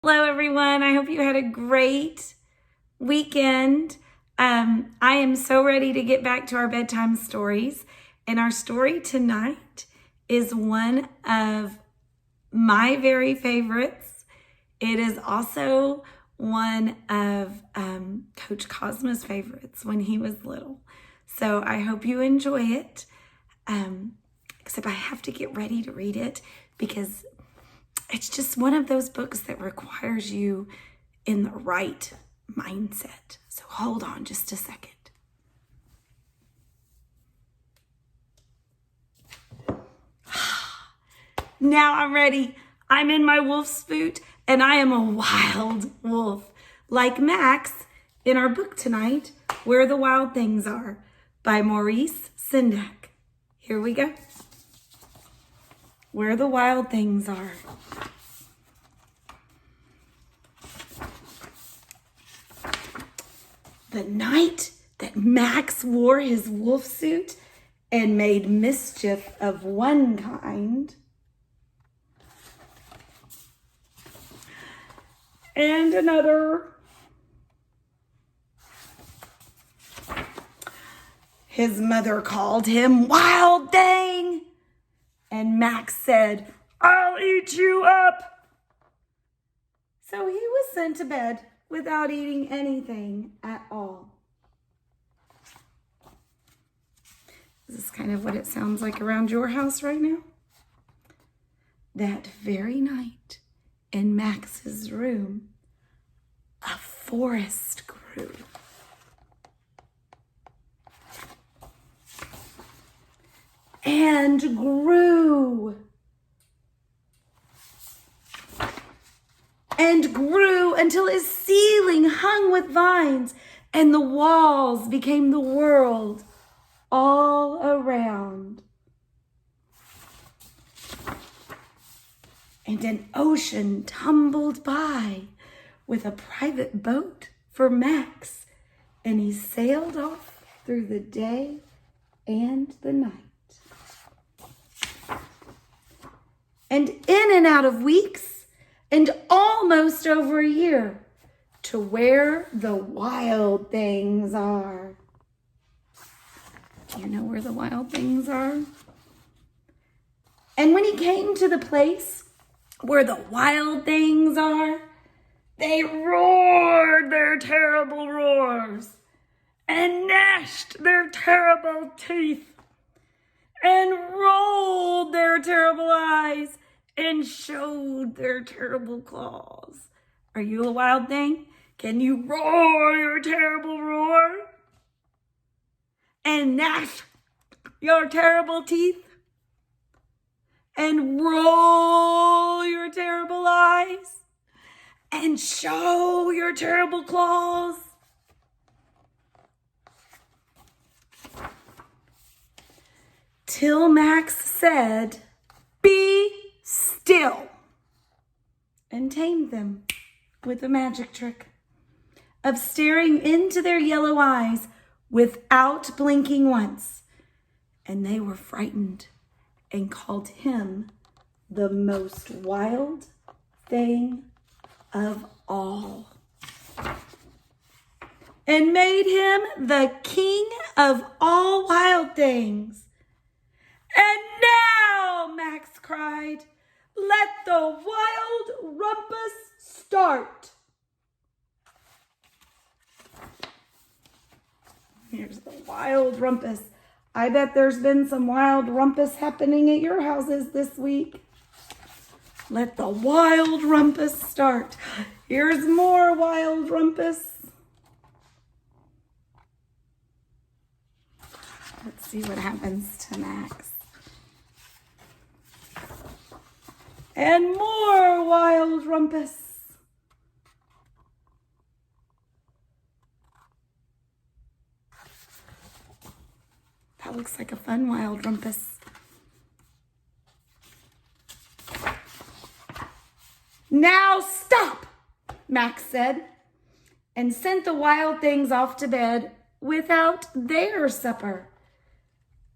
Hello, everyone. I hope you had a great weekend. I am so ready to get back to our bedtime stories. And our story tonight is one of my very favorites. It is also one of Coach Kozma's favorites when he was little. So I hope you enjoy it. Except I have to get ready to read it because it's just one of those books that requires you in the right mindset. So hold on just a second. Now I'm ready. I'm in my wolf's boot and I am a wild wolf. Like Max in our book tonight, Where the Wild Things Are by Maurice, Sendak. Here we go. Where the Wild Things Are. The night that Max wore his wolf suit and made mischief of one kind and another, his mother called him Wild Thing, and Max said, "I'll eat you up." So he was sent to bed without eating anything at all. Is this kind of what it sounds like around your house right now? That very night in Max's room, a forest grew. And grew. And grew until his ceiling hung with vines and the walls became the world all around. And an ocean tumbled by with a private boat for Max, and he sailed off through the day and the night. And in and out of weeks, and almost over a year, to where the wild things are. Do you know where the wild things are? And when he came to the place where the wild things are, they roared their terrible roars and gnashed their terrible teeth and rolled their terrible eyes and showed their terrible claws. Are you a wild thing? Can you roar your terrible roar? And gnash your terrible teeth? And roll your terrible eyes? And show your terrible claws? Till Max said, "Be still," and tamed them with a magic trick of staring into their yellow eyes without blinking once. And they were frightened and called him the most wild thing of all, and made him the king of all wild things. And now, Max cried, "Let the wild rumpus start." Here's the wild rumpus. I bet there's been some wild rumpus happening at your houses this week. Let the wild rumpus start. Here's more wild rumpus. Let's see what happens to Max. And more wild rumpus. That looks like a fun wild rumpus. "Now stop," Max said, and sent the wild things off to bed without their supper.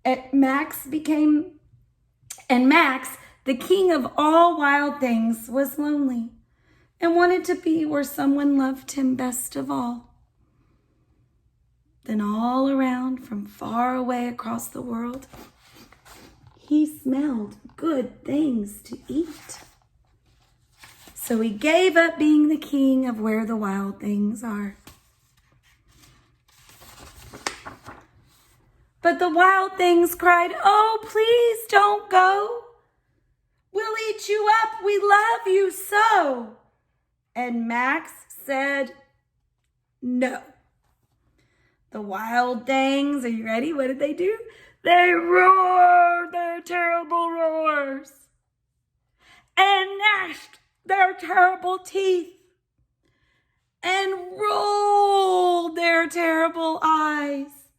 And Max, the king of all wild things, was lonely. and wanted to be where someone loved him best of all. Then all around, from far away across the world, he smelled good things to eat. So he gave up being the king of where the wild things are. But the wild things cried, "Oh, please don't go. We'll eat you up. We love you so." And Max said, "No." The wild things, are you ready? What did they do? They roared their terrible roars and gnashed their terrible teeth and rolled their terrible eyes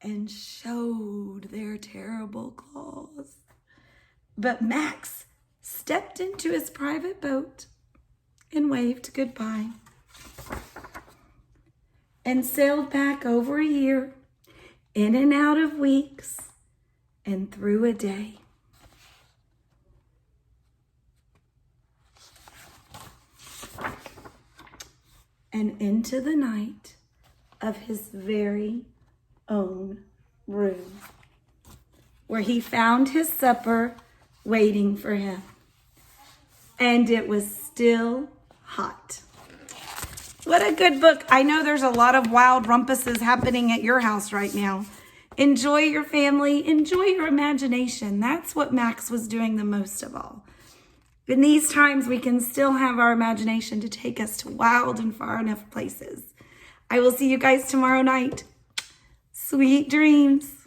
and showed their terrible claws. But Max stepped into his private boat and waved goodbye and sailed back over a year, in and out of weeks, and through a day. And into the night of his very own room, where he found his supper waiting for him. And it was still hot. What a good book. I know there's a lot of wild rumpuses happening at your house right now. Enjoy your family. Enjoy your imagination. That's what Max was doing the most of all. In these times, we can still have our imagination to take us to wild and far enough places. I will see you guys tomorrow night. Sweet dreams.